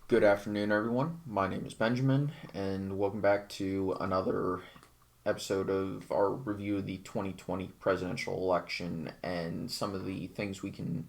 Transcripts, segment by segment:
Good afternoon, everyone. My name is Benjamin, and welcome back to another episode of our review of the 2020 presidential election and some of the things we can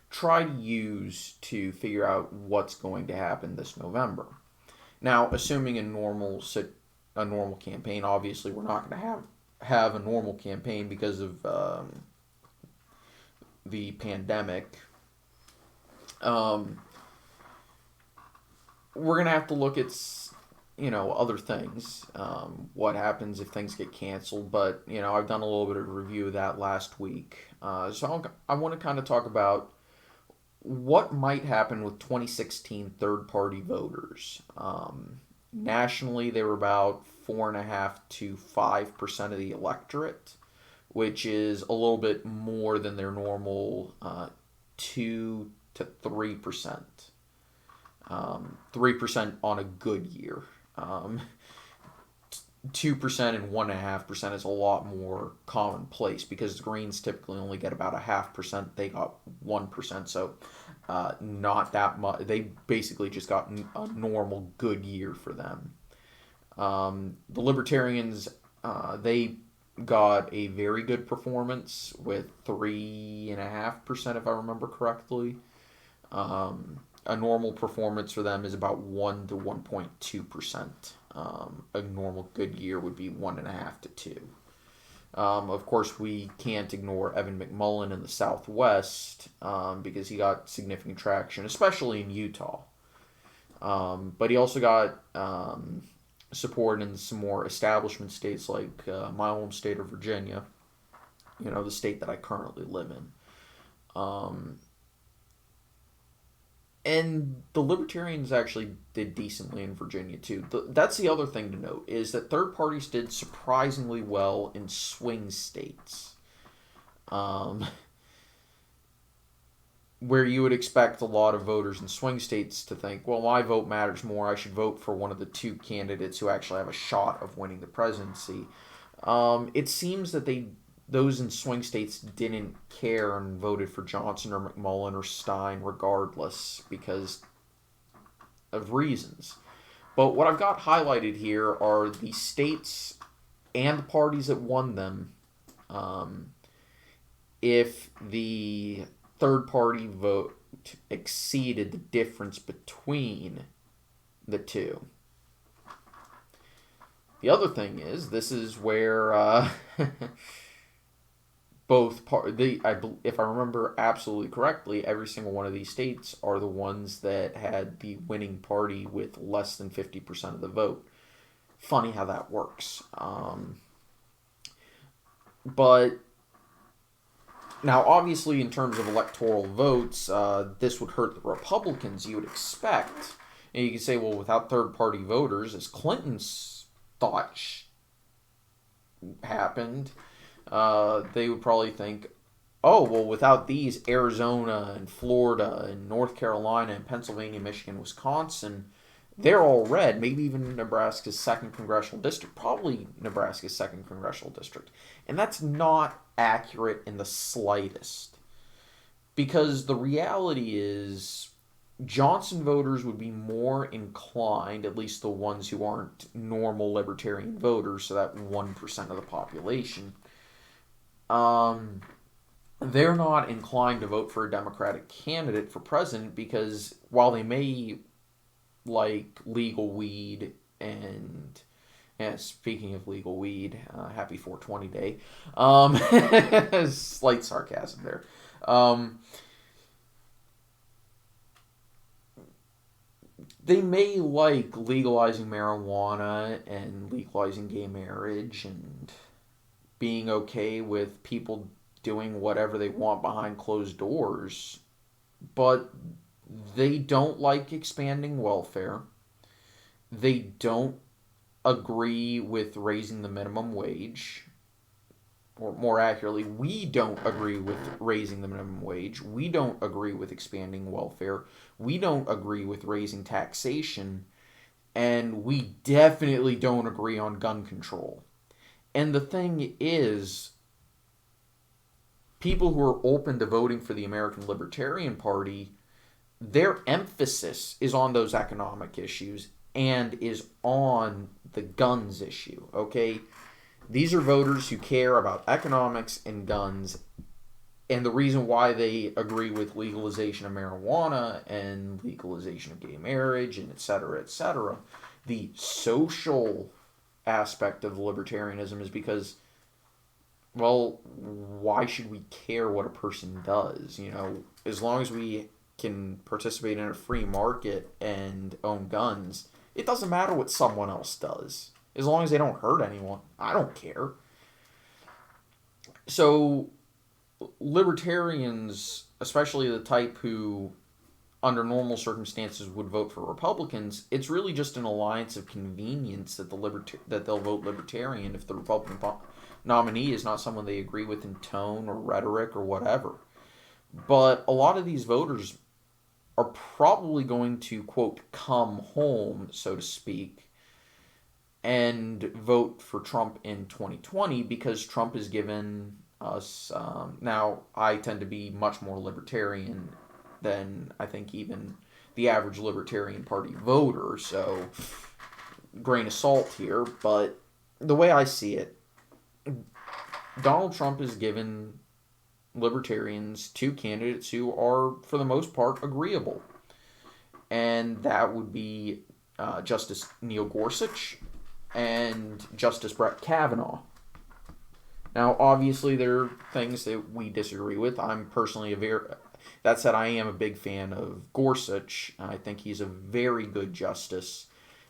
try to use to figure out what's going to happen this November. Now, assuming a normal campaign, obviously we're not going to have a normal campaign because of the pandemic. Um, we're gonna have to look at other things. What happens if things get canceled? But I've done a little bit of a review of that last week. I want to kind of talk about what might happen with 2016 third-party voters. Nationally, they were about 4.5 to 5% of the electorate, which is a little bit more than their normal 2 to 3%. 3% on a good year. 2% and 1.5% is a lot more commonplace because the Greens typically only get about 0.5%. They got 1%, so not that much. They basically just got a normal good year for them. The Libertarians, they got a very good performance with 3.5%, if I remember correctly. A normal performance for them is about 1 to 1.2%. A normal good year would be 1.5 to 2. Of course, we can't ignore Evan McMullin in the Southwest because he got significant traction, especially in Utah. But he also got support in some more establishment states like my home state of Virginia, the state that I currently live in. And the Libertarians actually did decently in Virginia, too. That's the other thing to note, is that third parties did surprisingly well in swing states. Where you would expect a lot of voters in swing states to think, well, my vote matters more. I should vote for one of the two candidates who actually have a shot of winning the presidency. It seems that those in swing states didn't care and voted for Johnson or McMullin or Stein regardless because of reasons. But what I've got highlighted here are the states and the parties that won them. If the third party vote exceeded the difference between the two. The other thing is, this is where if I remember absolutely correctly, every single one of these states are the ones that had the winning party with less than 50% of the vote. Funny how that works. But now, obviously, in terms of electoral votes, this would hurt the Republicans, you would expect. And you could say, well, without third-party voters, as Clinton's thought happened, they would probably think, oh, well, without these, Arizona and Florida and North Carolina and Pennsylvania, Michigan, Wisconsin, they're all red. Maybe even Nebraska's 2nd congressional district. Probably Nebraska's 2nd congressional district. And that's not accurate in the slightest. Because the reality is Johnson voters would be more inclined, at least the ones who aren't normal libertarian voters, so that 1% of the population, they're not inclined to vote for a Democratic candidate for president because while they may like legal weed and speaking of legal weed, happy 420 day. Slight sarcasm there. They may like legalizing marijuana and legalizing gay marriage and being okay with people doing whatever they want behind closed doors, but they don't like expanding welfare. They don't agree with raising the minimum wage. Or more accurately, we don't agree with raising the minimum wage. We don't agree with expanding welfare. We don't agree with raising taxation. And we definitely don't agree on gun control. And the thing is, people who are open to voting for the American Libertarian Party their emphasis is on those economic issues and is on the guns issue, okay? These are voters who care about economics and guns, and the reason why they agree with legalization of marijuana and legalization of gay marriage and et cetera, the social aspect of libertarianism is because, well, why should we care what a person does? You know, as long as we can participate in a free market and own guns, it doesn't matter what someone else does. As long as they don't hurt anyone, I don't care. So, libertarians, especially the type who, under normal circumstances, would vote for Republicans, it's really just an alliance of convenience that that they'll vote Libertarian if the Republican nominee is not someone they agree with in tone or rhetoric or whatever. But a lot of these voters are probably going to, quote, come home, so to speak, and vote for Trump in 2020 because Trump has given us. Now, I tend to be much more libertarian than I think even the average Libertarian Party voter, so grain of salt here, but the way I see it, Donald Trump has given libertarians two candidates who are, for the most part, agreeable. And that would be Justice Neil Gorsuch and Justice Brett Kavanaugh. Now, obviously, there are things that we disagree with. I'm personally that said, I am a big fan of Gorsuch. I think he's a very good justice,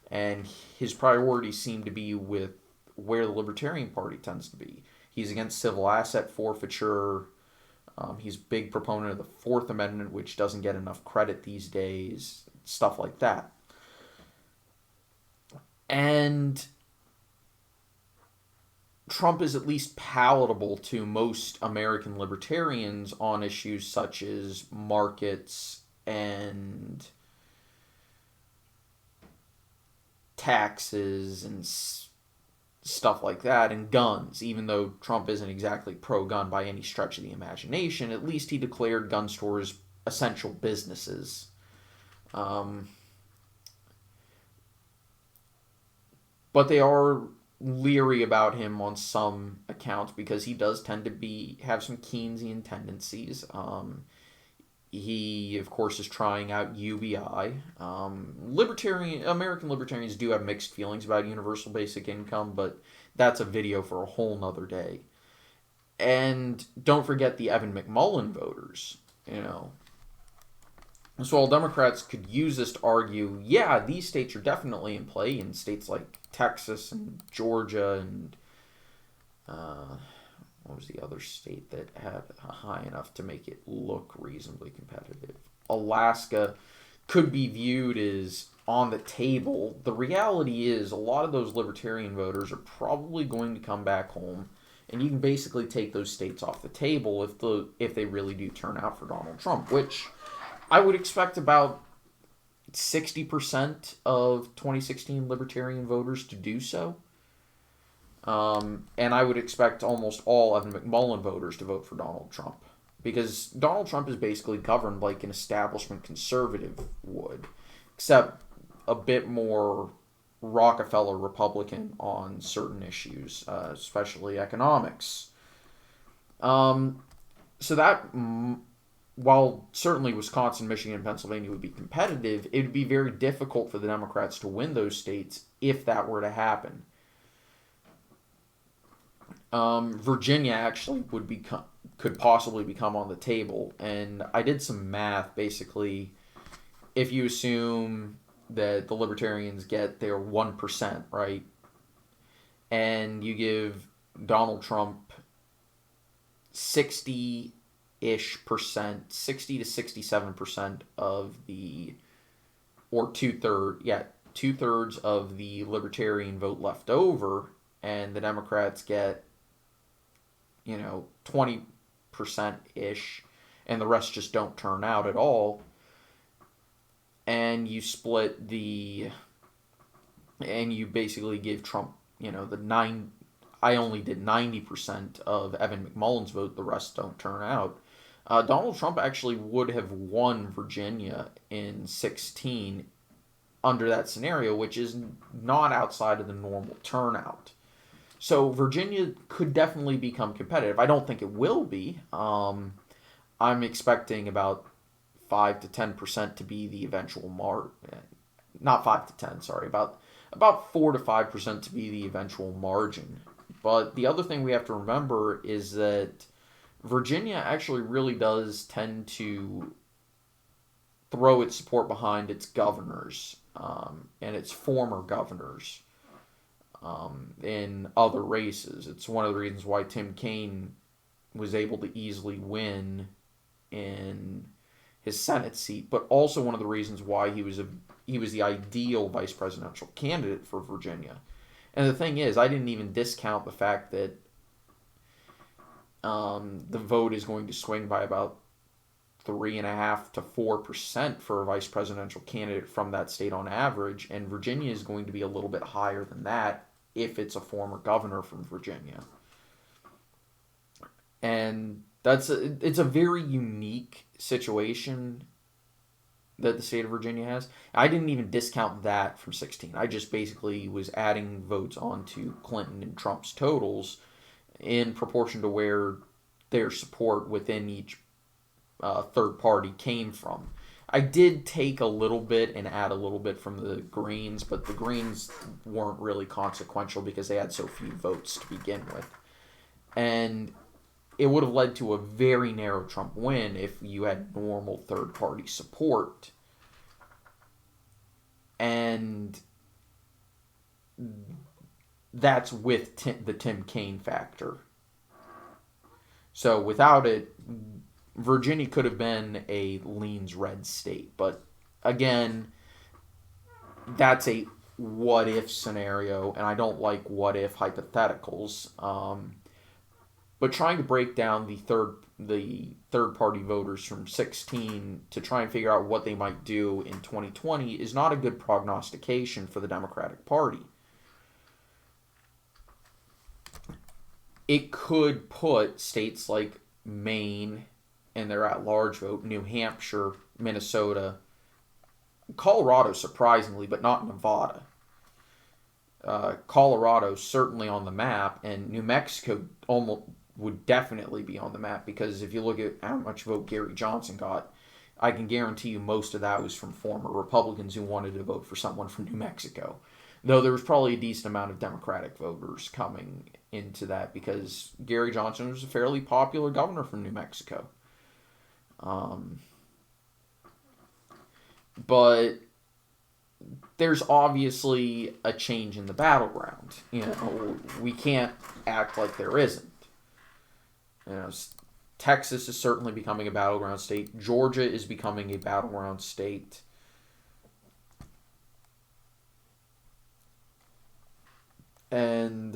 and his priorities seem to be with where the Libertarian Party tends to be. He's against civil asset forfeiture. He's a big proponent of the Fourth Amendment, which doesn't get enough credit these days. Stuff like that. And Trump is at least palatable to most American libertarians on issues such as markets and taxes and stuff like that, and guns. Even though Trump isn't exactly pro-gun by any stretch of the imagination, at least he declared gun stores essential businesses. But they are leery about him on some accounts because he does tend to have some Keynesian tendencies. He, of course, is trying out UBI. American libertarians do have mixed feelings about universal basic income, but that's a video for a whole nother day. And don't forget the Evan McMullin voters, you know. So while Democrats could use this to argue, yeah, these states are definitely in play in states like Texas and Georgia and what was the other state that had high enough to make it look reasonably competitive? Alaska could be viewed as on the table. The reality is a lot of those libertarian voters are probably going to come back home, and you can basically take those states off the table if they really do turn out for Donald Trump, which I would expect about 60% of 2016 libertarian voters to do so. And I would expect almost all Evan McMullin voters to vote for Donald Trump. Because Donald Trump is basically governed like an establishment conservative would, except a bit more Rockefeller Republican on certain issues, especially economics. So that, while certainly Wisconsin, Michigan, and Pennsylvania would be competitive, it would be very difficult for the Democrats to win those states if that were to happen. Virginia actually could possibly become on the table, and I did some math. Basically, if you assume that the Libertarians get their 1%, right, and you give Donald Trump 60-ish percent, 60 to 67% of the, or two-thirds of the Libertarian vote left over, and the Democrats get 20%-ish, and the rest just don't turn out at all, and you basically give Trump, I only did 90% of Evan McMullin's vote, the rest don't turn out. Donald Trump actually would have won Virginia in 16 under that scenario, which is not outside of the normal turnout. So Virginia could definitely become competitive. I don't think it will be. I'm expecting about 5 to 10% to be the eventual not 5 to 10, sorry, about 4 to 5% to be the eventual margin. But the other thing we have to remember is that Virginia actually really does tend to throw its support behind its governors and its former governors in other races. It's one of the reasons why Tim Kaine was able to easily win in his Senate seat, but also one of the reasons why he was the ideal vice presidential candidate for Virginia. And the thing is, I didn't even discount the fact that the vote is going to swing by about 3.5 to 4% for a vice presidential candidate from that state on average, and Virginia is going to be a little bit higher than that if it's a former governor from Virginia. And it's a very unique situation that the state of Virginia has. I didn't even discount that from 16. I just basically was adding votes onto Clinton and Trump's totals in proportion to where their support within each third party came from. I did take a little bit and add a little bit from the Greens, but the Greens weren't really consequential because they had so few votes to begin with. And it would have led to a very narrow Trump win if you had normal third-party support. And that's with the Tim Kaine factor. So without it, Virginia could have been a leans red state. But again, that's a what-if scenario, and I don't like what-if hypotheticals. But trying to break down the third party voters from 16 to try and figure out what they might do in 2020 is not a good prognostication for the Democratic Party. It could put states like Maine and their at-large vote, New Hampshire, Minnesota, Colorado surprisingly, but not Nevada. Colorado certainly on the map, and New Mexico almost would definitely be on the map, because if you look at how much vote Gary Johnson got, I can guarantee you most of that was from former Republicans who wanted to vote for someone from New Mexico. Though there was probably a decent amount of Democratic voters coming into that because Gary Johnson was a fairly popular governor from New Mexico. But there's obviously a change in the battleground. We can't act like there isn't. Texas is certainly becoming a battleground state. Georgia is becoming a battleground state. And,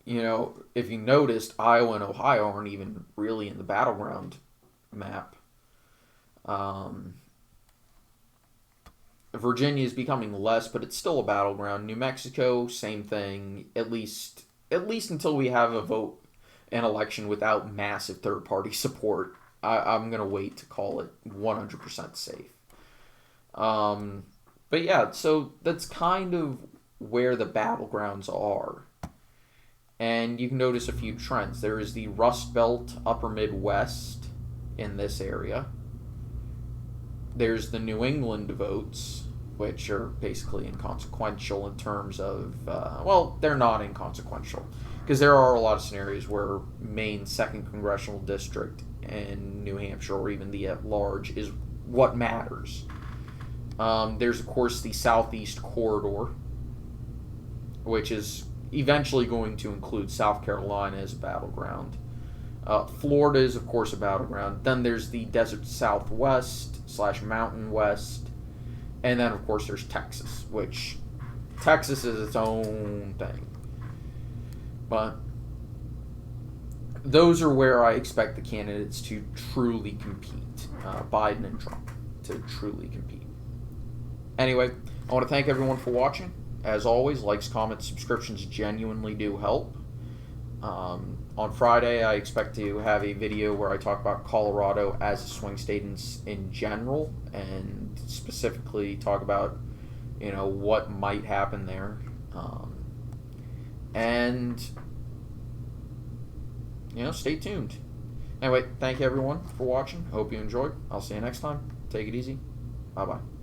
if you noticed, Iowa and Ohio aren't even really in the battleground map. Virginia is becoming less, but it's still a battleground. New Mexico, same thing, at least until we have an election without massive third-party support. I'm going to wait to call it 100% safe. But yeah, so that's kind of where the battlegrounds are. And you can notice a few trends. There is the Rust Belt, Upper Midwest in this area. There's the New England votes, which are basically inconsequential in terms of, they're not inconsequential, because there are a lot of scenarios where Maine's 2nd Congressional District and New Hampshire, or even the at-large, is what matters. There's, of course, the Southeast Corridor, which is eventually going to include South Carolina as a battleground. Florida is, of course, a battleground. Then there's the Desert Southwest / Mountain West. And then, of course, there's Texas, which Texas is its own thing. But those are where I expect the candidates to truly compete, Biden and Trump, to truly compete. Anyway, I want to thank everyone for watching. As always, likes, comments, subscriptions genuinely do help. On Friday, I expect to have a video where I talk about Colorado as a swing state in general, and specifically talk about, what might happen there. And, stay tuned. Anyway, thank you everyone for watching. Hope you enjoyed. I'll see you next time. Take it easy. Bye-bye.